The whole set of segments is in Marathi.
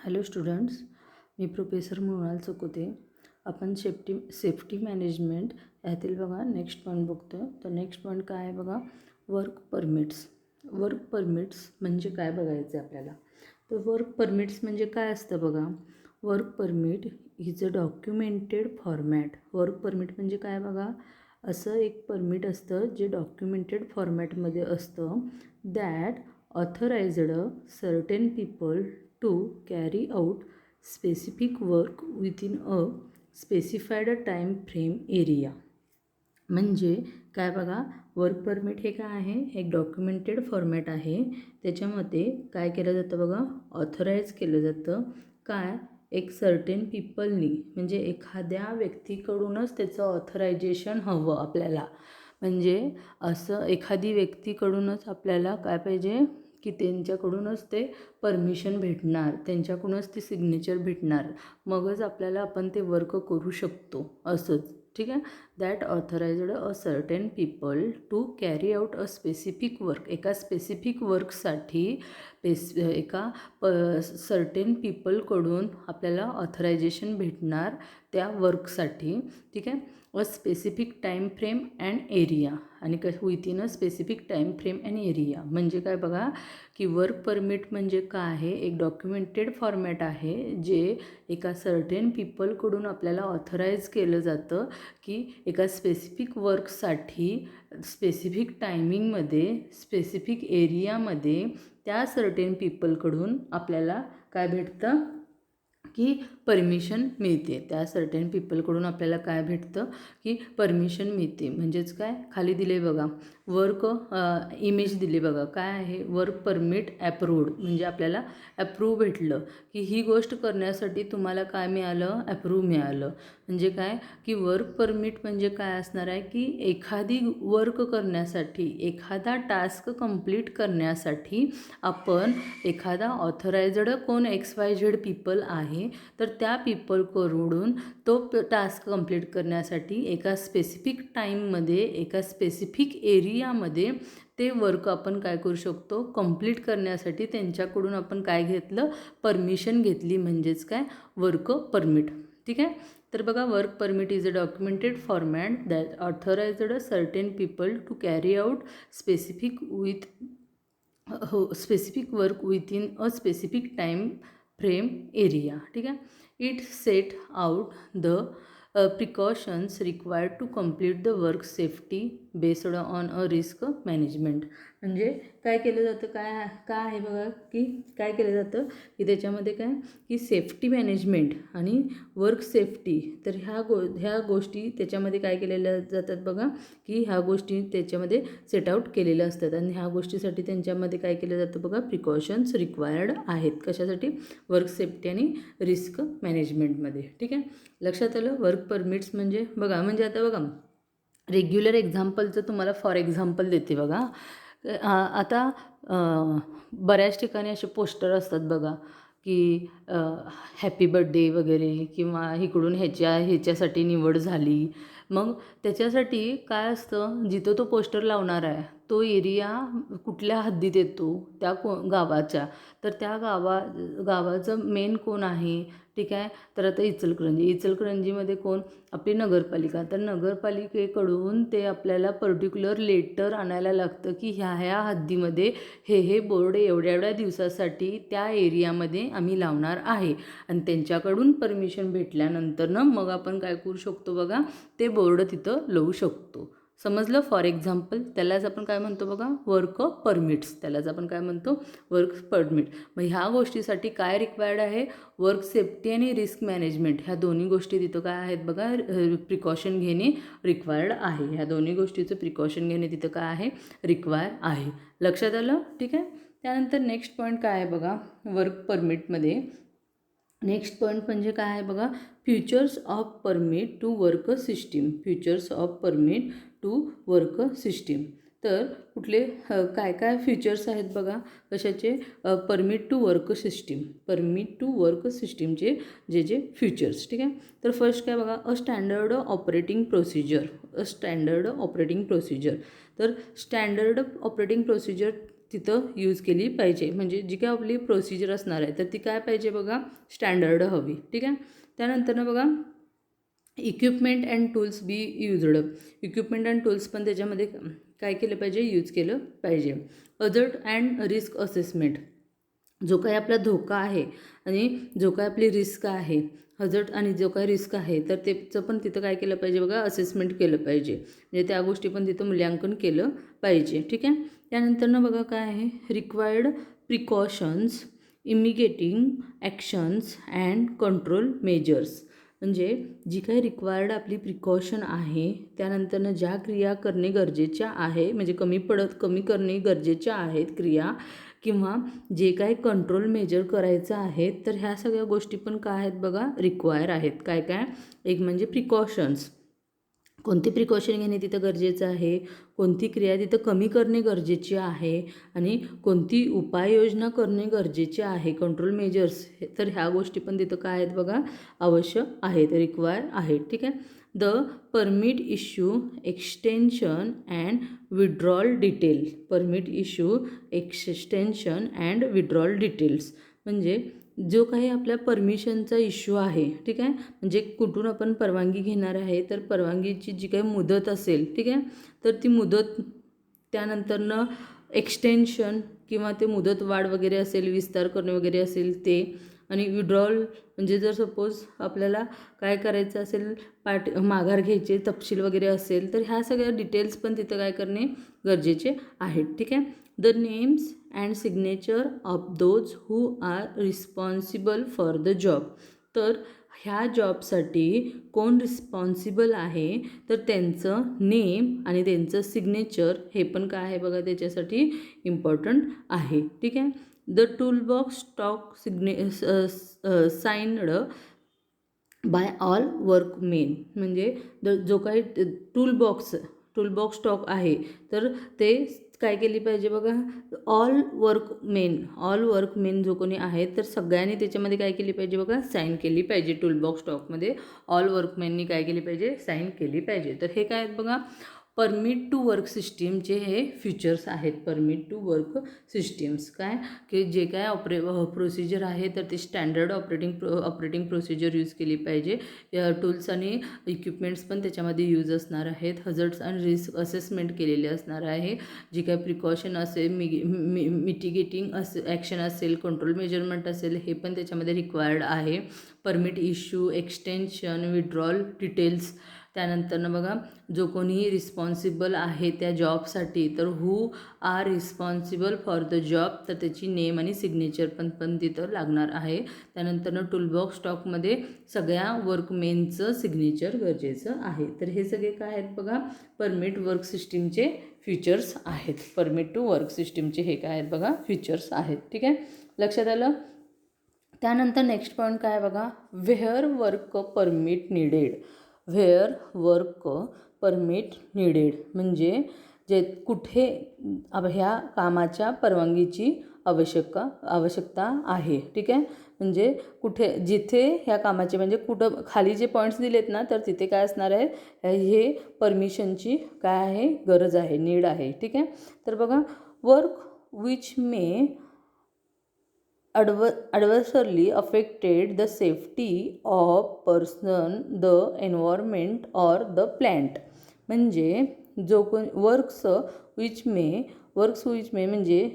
हॅलो स्टुडंट्स, मी प्रोफेसर मृणाल चकोते. आपण सेफ्टी मॅनेजमेंट यातील बघा नेक्स्ट पॉईंट बघतो. तर नेक्स्ट पॉईंट काय आहे बघा, वर्क परमिट्स. वर्क परमिट्स म्हणजे काय बघायचं आहे आपल्याला. तर वर्क परमिट्स म्हणजे काय असतं बघा. Work permit is a documented format. Work permit म्हणजे काय बघा, असं एक परमिट असतं जे डॉक्युमेंटेड फॉर्मॅटमध्ये असतं. That authorised certain people to carry out specific work within a specified time frame area. म्हणजे काय बघा, वर्क परमिट हे काय आहे, एक डॉक्युमेंटेड फॉर्मॅट आहे. त्याच्यामध्ये काय केलं जातं बघा, ऑथराईज केलं जातं. काय, एक सर्टेन पीपलनी म्हणजे एखाद्या व्यक्तीकडूनच त्याचं ऑथरायझेशन हवं आपल्याला. म्हणजे असं एखादी व्यक्तीकडूनच आपल्याला काय पाहिजे की त्यांच्याकडूनच ते परमिशन भेटणार, त्यांच्याकडूनच ती सिग्नेचर भेटणार, मगच आपल्याला आपण ते वर्क करू शकतो असंच. ठीक आहे. That authorised a certain people to carry out a specific work. एका स्पेसिफिक वर्कसाठी एका सर्टेन पीपलकडून आपल्याला ऑथरायझेशन भेटणार त्या वर्कसाठी. ठीक आहे. A specific time frame and area. आणि within a specific time frame and area म्हणजे काय बघा, की वर्क परमिट म्हणजे काय आहे, एक डॉक्युमेंटेड फॉर्मॅट आहे जे एका सर्टेन पीपलकडून आपल्याला ऑथराईज केलं जातं की एका स्पेसिफिक वर्कसाठी स्पेसिफिक टायमिंगमध्ये स्पेसिफिक एरियामध्ये त्या सर्टेन पीपलकडून आपल्याला काय भेटतं की परमिशन मिळते. त्या सर्टेन पीपलकडून आपल्याला काय भेटतं की परमिशन मिळते. म्हणजेच काय, खाली दिले बघा वर्क इमेज दिली बघा, काय आहे, वर्क परमिट ॲप्रूव्ड. म्हणजे आपल्याला ॲप्रूव्ह भेटलं की ही गोष्ट करण्यासाठी तुम्हाला काय मिळालं, ॲप्रूव्ह मिळालं. म्हणजे काय की वर्क परमिट म्हणजे काय असणार आहे की एखादी वर्क करण्यासाठी, एखादा टास्क कंप्लीट करण्यासाठी आपण एखादा ऑथराइज्ड कोण XYZ पीपल आहे तर त्या पीपलकडून तो टास्क कंप्लीट करण्यासाठी एका स्पेसिफिक टाईममध्ये एका स्पेसिफिक एरियामध्ये ते वर्क आपण काय करू शकतो, कंप्लीट करण्यासाठी त्यांच्याकडून आपण काय घेतलं, परमिशन घेतली. म्हणजेच काय, वर्क परमिट. ठीक आहे. तर बघा, work permit is a documented format that authorised certain people to carry out specific work within a specific time frame area. ठीक आहे. It set out the precautions required to complete the work safety based on a risk management. म्हणजे काय केलं जातं, काय काय आहे बघा, की काय केलं जातं की त्याच्यामध्ये काय की सेफ्टी मॅनेजमेंट आणि वर्क सेफ्टी. तर ह्या गोष्टी त्याच्यामध्ये काय केलेल्या जातात बघा, की ह्या गोष्टी त्याच्यामध्ये सेट आउट केलेल्या असतात. आणि ह्या गोष्टीसाठी त्यांच्यामध्ये काय केलं जातं बघा, प्रिकॉशन्स रिक्वायर्ड आहेत. कशासाठी, वर्क सेफ्टी आणि रिस्क मॅनेजमेंटमध्ये. ठीक आहे. लक्षात आलं. वर्क परमिट्स म्हणजे बघा, म्हणजे आता बघा रेग्युलर एक्झाम्पलचं तुम्हाला फॉर एक्झाम्पल देते बघा. आता बऱ्याच ठिकाणी असे पोस्टर असतात बघा की हॅपी बर्थडे वगैरे, किंवा इकडून ह्याच्यासाठी निवड झाली. मग त्याच्यासाठी काय असतं, जिथं तो पोस्टर लावणार आहे तो एरिया कुठल्या हद्दीत येतो, त्या गावाच्या. तर त्या गावाचं मेन कोण आहे, ठीक आहे. तर आता इचलकरंजीमध्ये कोण, आपली नगरपालिका. तर नगरपालिकेकडून ते आपल्याला पर्टिक्युलर लेटर आणायला लागतं की ह्या हद्दीमध्ये हे बोर्ड एवढ्या दिवसासाठी त्या एरियामध्ये आम्ही लावणार आहे. आणि त्यांच्याकडून परमिशन भेटल्यानंतर मग आपण काय करू शकतो बघा, ते बोर्ड तिथं लावू शकतो. समजलं. फॉर एक्झाम्पल त्यालाच आपण काय म्हणतो बघा, वर्क परमिट्स. त्यालाच आपण काय म्हणतो, वर्क परमिट. मग ह्या गोष्टीसाठी काय रिक्वायर्ड आहे, वर्क सेफ्टी आणि रिस्क मॅनेजमेंट. ह्या दोन्ही गोष्टी तिथं काय आहेत बघा, प्रिकॉशन घेणे रिक्वायर्ड आहे. ह्या दोन्ही गोष्टीचं प्रिकॉशन घेणे तिथं काय आहे, रिक्वायर आहे. लक्षात आलं. ठीक आहे. त्यानंतर नेक्स्ट पॉईंट काय आहे बघा, वर्क परमिटमध्ये नेक्स्ट पॉईंट म्हणजे काय आहे बघा, futures of permit to work system. Futures of permit to work system. तर कुठले काय फीचर्स आहेत बघा, कशाचे, permit to work system. Permit to work सिस्टीमचे जे फीचर्स. ठीक आहे. तर फर्स्ट काय बघा, a standard operating procedure. A standard operating procedure. तर स्टँडर्ड ऑपरेटिंग प्रोसिजर तिथं यूज केली पाहिजे. म्हणजे जी काय आपली प्रोसिजर असणार आहे तर ती काय पाहिजे बघा, स्टँडर्ड हवी. ठीक आहे. त्यानंतर बघा equipment and tools be used. Equipment and tools पण त्याच्यामध्ये काय केलं पाहिजे, यूज केलं पाहिजे. हजर्ड अँड रिस्क असेसमेंट, जो काही आपला धोका आहे आणि जो काही आपली रिस्क आहे, हजर्ड आणि जो काही रिस्क आहे तर त्याचं पण तिथं काय केलं पाहिजे बघा, असेसमेंट केलं पाहिजे. म्हणजे त्या गोष्टी पण तिथं मूल्यांकन केलं पाहिजे. ठीक आहे. त्यानंतर बघा काय आहे, required precautions, mitigating actions and control measures. म्हणजे जी काही रिक्वायर्ड आपली प्रिकॉशन आहे, त्यानंतरनं ज्या क्रिया करणे गरजेच्या आहे, म्हणजे कमी करणे गरजेच्या आहेत क्रिया, किंवा जे काही कंट्रोल मेजर करायचं आहे, तर ह्या सगळ्या गोष्टी पण काय आहेत बघा, रिक्वायर आहेत. काय काय, एक म्हणजे प्रिकॉशन्स, कोणती प्रिकॉशन घेणे तिथं गरजेचं आहे, कोणती क्रिया तिथं कमी करणे गरजेची आहे, आणि कोणती उपाययोजना करणे गरजेचे आहे, कंट्रोल मेजर्स. तर ह्या गोष्टी पण तिथं काय आहेत बघा, आवश्यक आहेत, रिक्वायर आहेत. ठीक आहे. The permit issue extension and withdrawal detail. Permit issue extension and withdrawal details, म्हणजे जो काही आपल्या परमिशनचा इश्यू आहे. ठीक आहे. म्हणजे कुठून आपण परवानगी घेणार आहे, तर परवानगीची जी काही मुदत असेल, ठीक आहे, तर ती मुदत, त्यानंतरनं एक्सटेन्शन किंवा ते मुदत वाढ वगैरे असेल, विस्तार करणे वगैरे असेल ते, आणि विड्रॉल म्हणजे जर सपोज आपल्याला काय करायचं असेल, माघार घ्यायचे तपशील वगैरे असेल, तर ह्या सगळ्या डिटेल्स पण तिथं काय करणे गरजेचे आहेत. ठीक आहे. The names and signature of those who are responsible for the job. तर ह्या जॉबसाठी कोण रिस्पॉन्सिबल आहे, तर त्यांचं नेम आणि त्यांचं सिग्नेचर हे पण काय आहे बघा, त्याच्यासाठी इम्पॉर्टंट आहे. ठीक आहे. The toolbox stock signed by all workmen. म्हणजे जो काही टूलबॉक्स स्टॉक आहे, तर ते काय केली पाहिजे बघा, ऑल वर्कमेन जो कोणी आहे, तर सगळ्यांनी त्याच्यामध्ये काय केली पाहिजे बघा, साईन केली पाहिजे. टूलबॉक्स स्टॉकमध्ये ऑल वर्कमेननी काय केली पाहिजे, साईन केली पाहिजे. तर हे काय आहेत बघा, परमिट टू वर्क सिस्टीमचे हे फीचर्स आहेत. परमिट टू वर्क सिस्टीम्स काय, की जे काय प्रोसिजर आहे, तर ते स्टँडर्ड ऑपरेटिंग प्रोसिजर यूज केली पाहिजे. टूल्स आणि इक्विपमेंट्स पण त्याच्यामध्ये यूज असणार आहेत. हजर्ड्स आणि रिस्क असेसमेंट केलेले असणार आहे. जी काय प्रिकॉशन असेल, मिटिगेटिंग ॲक्शन असेल, कंट्रोल मेजरमेंट असेल, हे पण त्याच्यामध्ये रिक्वायर्ड आहे. Permit issue, extension, withdrawal details. त्यानंतरनं बघा, जो कोणीही रिस्पॉन्सिबल आहे त्या जॉबसाठी, तर who are responsible for the job, तर त्याची नेम आणि सिग्नेचर पण तिथं लागणार आहे. त्यानंतरनं टूलबॉक्स स्टॉकमध्ये सगळ्या वर्कमेनचं सिग्नेचर गरजेचं आहे. तर हे सगळे काय आहेत बघा, परमिट वर्क सिस्टीमचे फीचर्स आहेत. परमिट टू वर्क सिस्टीमचे हे काय आहेत बघा, फीचर्स आहेत. ठीक आहे, लक्षात आलं. त्यानंतर नेक्स्ट पॉईंट काय बघा, where work permit needed. Where work permit needed, म्हणजे जे कुठे ह्या कामाच्या परवानगीची आवश्यकता आहे. ठीक आहे. म्हणजे कुठे, जिथे ह्या कामाचे, म्हणजे कुठं खाली जे पॉईंट्स दिलेत ना, तर तिथे काय असणार आहे, हे परमिशनची काय आहे, गरज आहे, नीड आहे. ठीक आहे. तर बघा, work which may adversely affected the safety of person, the environment or the plant. म्हणजे जो कोण वर्क्स विच मे म्हणजे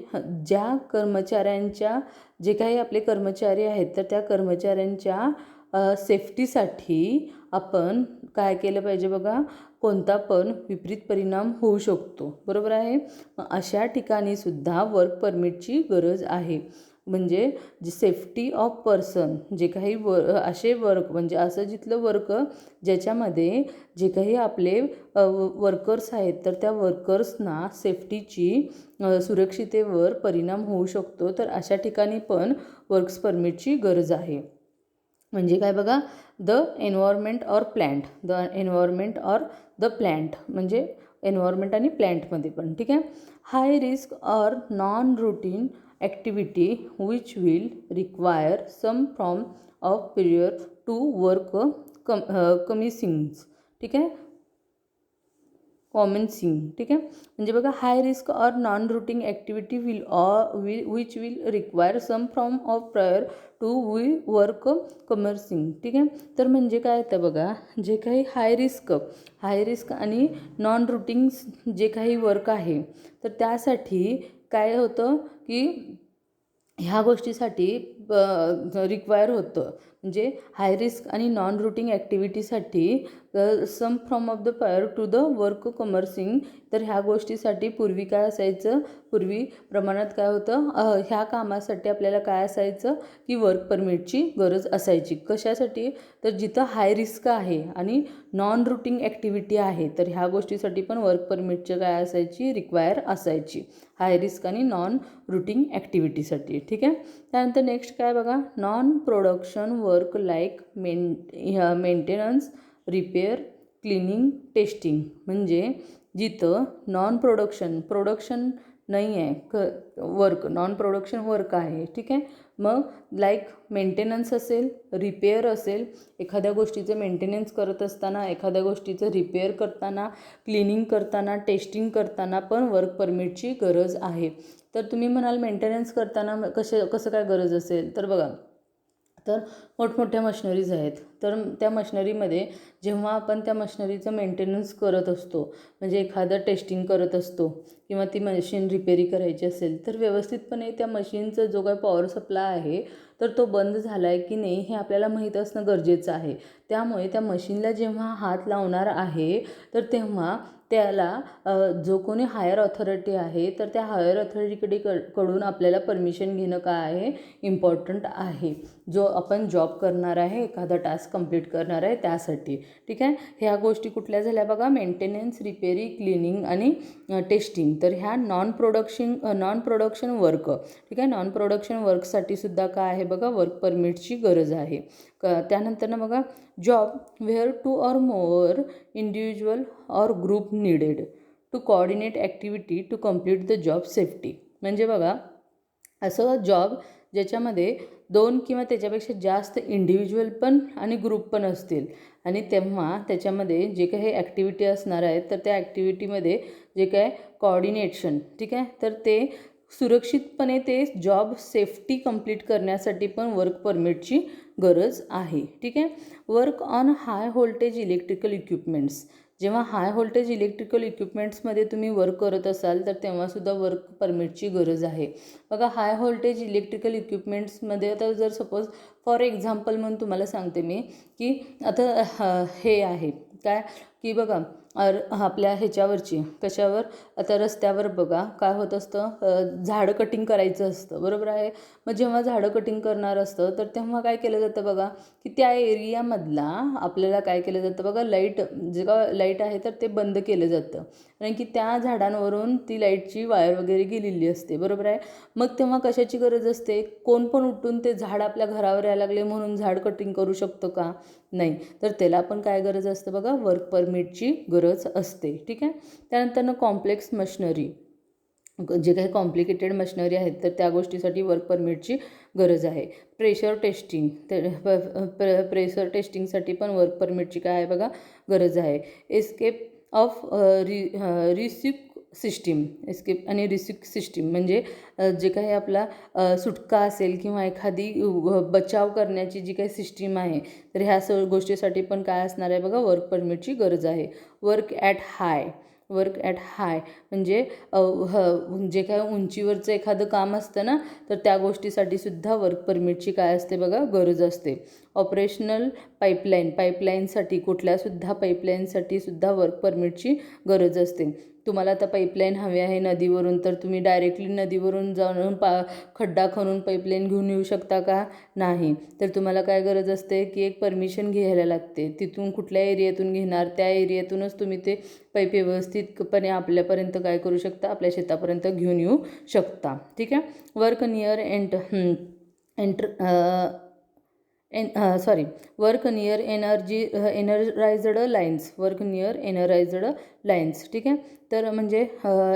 ज्या कर्मचाऱ्यांच्या, जे काही आपले कर्मचारी आहेत, तर त्या कर्मचाऱ्यांच्या सेफ्टीसाठी आपण काय केलं पाहिजे बघा, कोणता पण विपरीत परिणाम होऊ शकतो. बरोबर आहे. अशा ठिकाणी सुद्धा वर्क परमिटची गरज आहे. म्हणजे जे सेफ्टी ऑफ पर्सन, जे काही असे वर्क, म्हणजे असं जिथलं वर्क ज्याच्यामध्ये जे काही आपले वर्कर्स आहेत, तर त्या वर्कर्सना सेफ्टीची, सुरक्षितेवर परिणाम होऊ शकतो. तर अशा ठिकाणी पण वर्क्स परमिटची गरज आहे. म्हणजे काय बघा, द एन्व्हायरमेंट ऑर प्लॅन्ट, म्हणजे एन्व्हायरमेंट आणि प्लॅन्टमध्ये पण. ठीक आहे. High risk or non routine activity which will require some form of period to work commencing. ठीक आहे. कॉमेन्सिंग. ठीक आहे. म्हणजे बघा high risk or non routing activity which will require some form of prior to work commencing. ठीक आहे. तर म्हणजे काय येतं बघा, जे काही हाय रिस्क आणि नॉन रूटिंग जे काही वर्क आहे, तर त्यासाठी काय होतं की ह्या गोष्टीसाठी रिक्वायर होतं. म्हणजे हाय रिस्क आणि नॉन रूटिंग ॲक्टिव्हिटीसाठी some from of the prior to the work commencing. तर ह्या गोष्टीसाठी पूर्वी काय असायचं, पूर्वी प्रमाणात काय होतं, ह्या कामासाठी आपल्याला काय असायचं की वर्क परमिटची गरज असायची. कशासाठी, तर जिथं हाय रिस्क आहे आणि नॉन रूटिंग ॲक्टिव्हिटी आहे, तर ह्या गोष्टीसाठी पण वर्क परमिटची काय असायची, रिक्वायर असायची, हाय रिस्क आणि नॉन रूटिंग ॲक्टिव्हिटीसाठी. ठीक आहे. त्यानंतर नेक्स्ट काय बघा, non production work like maintenance, repair, cleaning, testing. म्हणजे जिथं नॉन प्रोडक्शन नाही आहे, नॉन प्रोडक्शन वर्क आहे. ठीक आहे. मग लाईक मेंटेनन्स असेल, रिपेअर असेल, एखाद्या गोष्टीचं मेंटेनन्स करत असताना, एखाद्या गोष्टीचं रिपेअर करताना, क्लिनिंग करताना, टेस्टिंग करताना पण वर्क परमिटची गरज आहे. तर तुम्ही म्हणाल मेंटेनन्स करताना कसं काय गरज असेल, तर बघा, तर मोठमोठ्या मशिनरीज आहेत, तर त्या मशिनरीमध्ये जेव्हा आपण त्या मशिनरीचं मेंटेनन्स करत असतो, म्हणजे एखादं टेस्टिंग करत असतो किंवा ती मशीन रिपेरी करायची असेल, तर व्यवस्थितपणे त्या मशीनचा जो काही पॉवर सप्लाय आहे, तर तो बंद झाला आहे की नाही हे आपल्याला माहीत असणं गरजेचं आहे. त्यामुळे त्या मशीनला जेव्हा हात लावणार आहे, तर तेव्हा त्याला जो कोणी हायर ऑथॉरिटी आहे, तर त्या हायर कडून आपल्याला परमिशन घेणं काय आहे, इम्पॉर्टंट आहे. जो आपण जॉब करणार आहे, एखादा टास्क कंप्लीट करणार आहे त्यासाठी. ठीक आहे. ह्या गोष्टी कुठल्या झाल्या बघा, मेंटेनन्स, रिपेरी, क्लिनिंग आणि टेस्टिंग. तर ह्या नॉन प्रोडक्शन वर्क. ठीक आहे. नॉन प्रोडक्शन वर्कसाठी सुद्धा काय आहे बघा, वर्क परमिटची गरज आहे. त्यानंतर ना बघा, job where 2 or more individual or group needed to coordinate activity to complete the job safety. म्हणजे बघा, असं जॉब ज्याच्यामध्ये 2 किंवा त्याच्यापेक्षा जास्त इंडिव्हिज्युअल पण आणि ग्रुप पण असतील, आणि तेव्हा त्याच्यामध्ये जे काही ॲक्टिव्हिटी असणार आहेत, तर त्या ॲक्टिव्हिटीमध्ये जे काय कोऑर्डिनेशन, ठीक आहे, तर ते सुरक्षितपणे ते जॉब सेफ्टी कंप्लीट करण्यासाठी पण वर्क परमिटची गरज आहे. ठीक आहे. Work on high voltage electrical equipments. जेव्हा हाय व्होल्टेज इलेक्ट्रिकल इक्विपमेंट्समध्ये तुम्ही वर्क करत असाल, तर तेव्हासुद्धा वर्क परमिटची गरज आहे. बघा, हाय व्होल्टेज इलेक्ट्रिकल इक्विपमेंट्समध्ये आता जर सपोज फॉर एक्झाम्पल म्हणून तुम्हाला सांगते मी, की आता हे आहे काय, की बघा, आपल्या ह्याच्यावरची कशावर, आता रस्त्यावर बघा काय होत असतं, झाडं कटिंग करायचं असतं, बरोबर आहे. मग जेव्हा झाडं कटिंग करणार असतं, तर तेव्हा काय केलं जातं बघा, की त्या एरियामधला आपल्याला काय केलं जातं बघा, जे का लाईट आहे तर ते बंद केलं जातं, कारण की त्या झाडांवरून ती लाईटची वायर वगैरे गेलेली असते, बरोबर आहे. मग तेव्हा कशाची गरज असते, कोण पण उठून ते झाड आपल्या घरावर यायला लागले म्हणून झाड कटिंग करू शकतो का, नाही. तर त्याला पण काय गरज असते बघा, वर्क परमिटची गरज असते. ठीक आहे. त्यानंतर कॉम्प्लेक्स मशिनरी, जे काही कॉम्प्लिकेटेड मशिनरी आहेत, तर त्या गोष्टीसाठी वर्क परमिटची गरज आहे. प्रेशर टेस्टिंग, तर प्रेशर टेस्टिंगसाठी पण वर्क परमिटची काय आहे बघा, गरज आहे. एस्केप ऑफ एस्केप आणि रिसिक सिस्टीम, म्हणजे जे काही आपला सुटका असेल किंवा एखादी बचाव करण्याची जी काही सिस्टीम आहे, तर ह्या गोष्टीसाठी पण काय असणार आहे बघा, वर्क परमिटची गरज आहे. वर्क ॲट हाय म्हणजे जे काय उंचीवरचं एखादं काम असतं ना, तर त्या गोष्टीसाठी सुद्धा वर्क परमिटची काय असते बघा, गरज असते. ऑपरेशनल पाईपलाईनसाठी, कुठल्यासुद्धा पाईपलाईनसाठी सुद्धा वर्क परमिटची गरज असते. तुम्हाला आता पाईपलाईन हवी आहे नदीवरून, तर तुम्ही डायरेक्टली नदीवरून जाऊन खड्डा खणून पाईपलाईन घेऊन येऊ शकता का, नाही. तर तुम्हाला काय गरज असते, की एक परमिशन घ्यायला लागते. तिथून कुठल्या एरियातून घेणार, त्या एरियातूनच तुम्ही ते पाईप व्यवस्थितपणे आपल्यापर्यंत काय करू शकता, आपल्या शेतापर्यंत घेऊन येऊ शकता. ठीक आहे. Work near work near energised lines. ठीक आहे. तर म्हणजे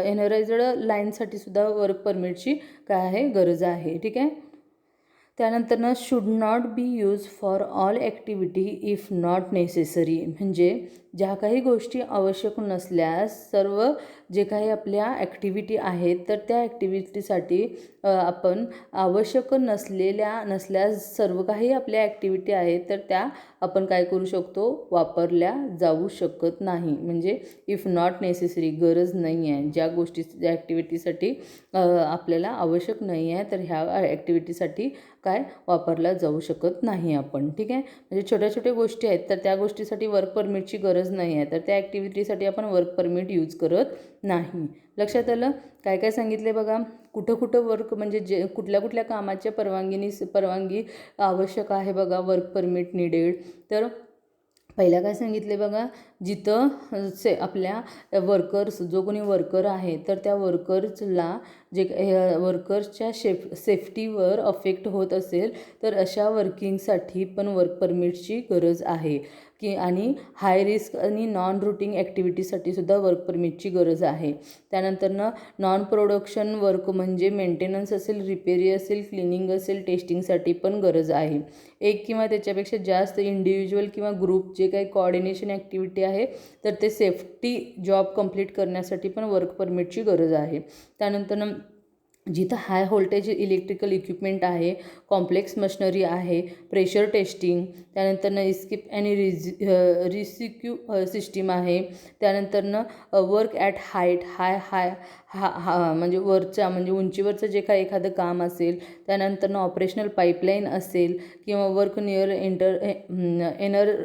एनर्जाइज्ड लाईनसाठी सुद्धा वर्क परमिटची काय आहे, गरज आहे. ठीक आहे. त्यानंतर should not be use for all activity if not necessary. म्हणजे ज्या काही गोष्टी आवश्यक नसल्यास सर्व जे काही आपल्या ॲक्टिव्हिटी आहेत तर त्या ॲक्टिव्हिटीसाठी आपण आवश्यक नसल्यास सर्व काही आपल्या ॲक्टिव्हिटी आहेत तर त्या आपण काय करू शकतो, वापरल्या जाऊ शकत नाही. म्हणजे इफ नॉट नेसेसरी, गरज नाही आहे, ज्या ज्या ॲक्टिव्हिटीसाठी आपल्याला आवश्यक नाही आहे तर ह्या ॲक्टिव्हिटीसाठी काय वापरला जाऊ शकत नाही आपण. ठीक आहे, म्हणजे छोट्या छोट्या गोष्टी आहेत तर त्या गोष्टीसाठी वर्क परमिटची गरज नाही आहे तर त्या ॲक्टिव्हिटीसाठी आपण वर्क परमिट यूज करत नाही. लक्षात आलं? काय काय सांगितले बघा. कुठं कुठं वर्क म्हणजे जे कुठल्या कुठल्या कामाच्या परवानगी आवश्यक आहे बघा, वर्क परमिट निडेड. तर पहिला काय सांगितले बघा, जिथं आपल्या वर्कर्स जो कोणी वर्कर आहे तर त्या वर्कर्सला जे वर्कर्सच्या सेफ्टीवर अफेक्ट होत असेल तर अशा वर्किंगसाठी पण वर्क परमिटची गरज आहे आणि हाय रिस्क आणि नॉन रूटीन ॲक्टिव्हिटीसाठी सुद्धा वर्क परमिटची गरज आहे. त्यानंतरनं नॉन प्रोडक्शन वर्क म्हणजे मेंटेनन्स असेल, रिपेरी असेल, क्लिनिंग असेल, टेस्टिंगसाठी पण गरज आहे. एक किंवा त्याच्यापेक्षा जास्त इंडिव्हिज्युअल किंवा ग्रुप जे काही कोऑर्डिनेशन ॲक्टिव्हिटी आहे तर ते सेफ्टी जॉब कंप्लीट करण्यासाठी पण वर्क परमिटची गरज आहे. त्यानंतर जिथं हाय व्होल्टेज इलेक्ट्रिकल इक्विपमेंट आहे, कॉम्प्लेक्स मशिनरी आहे, प्रेशर टेस्टिंग, त्यानंतरनं इस्किप आणि रिसिक्यू सिस्टीम आहे, त्यानंतरनं वर्क ॲट हाईट म्हणजे म्हणजे उंचीवरचं जे काही एखादं काम असेल, त्यानंतरनं ऑपरेशनल पाईपलाईन असेल किंवा वर्क नियर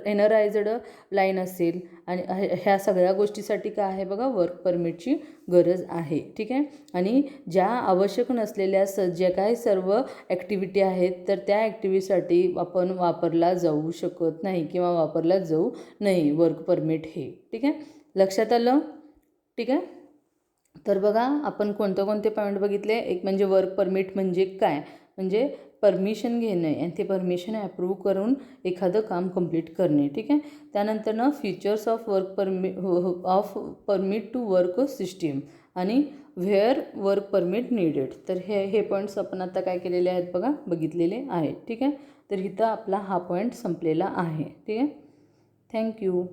एनरायझड लाईन असेल आणि ह्या सगळ्या गोष्टीसाठी काय आहे बघा, वर्क परमिटची गरज आहे. ठीक आहे, आणि ज्या आवश्यक नसलेल्या जे काही सर्व ॲक्टिव्हिटी आहेत तर त्या ॲक्टिव्हिटीसाठी आपण वापरला जाऊ शकत नाही किंवा वापरला जाऊ नाही वर्क परमिट हे. ठीक आहे, लक्षात आलं? ठीक आहे, तर बघा आपण कोणते पॉईंट बघितले. एक म्हणजे वर्क परमिट म्हणजे काय, म्हणजे परमिशन घेणे आणि ते परमिशन ॲप्रूव्ह करून एखादं काम कंप्लीट करणे. ठीक आहे, त्यानंतरनं features of permit to work system आणि व्हेअर वर्क परमिट नीडेड. तर हे पॉईंट्स आपण आता काय केलेले आहेत बघा, बघितलेले आहेत. ठीक आहे, तर इथं आपला हा पॉईंट संपलेला आहे. ठीक आहे, थँक्यू.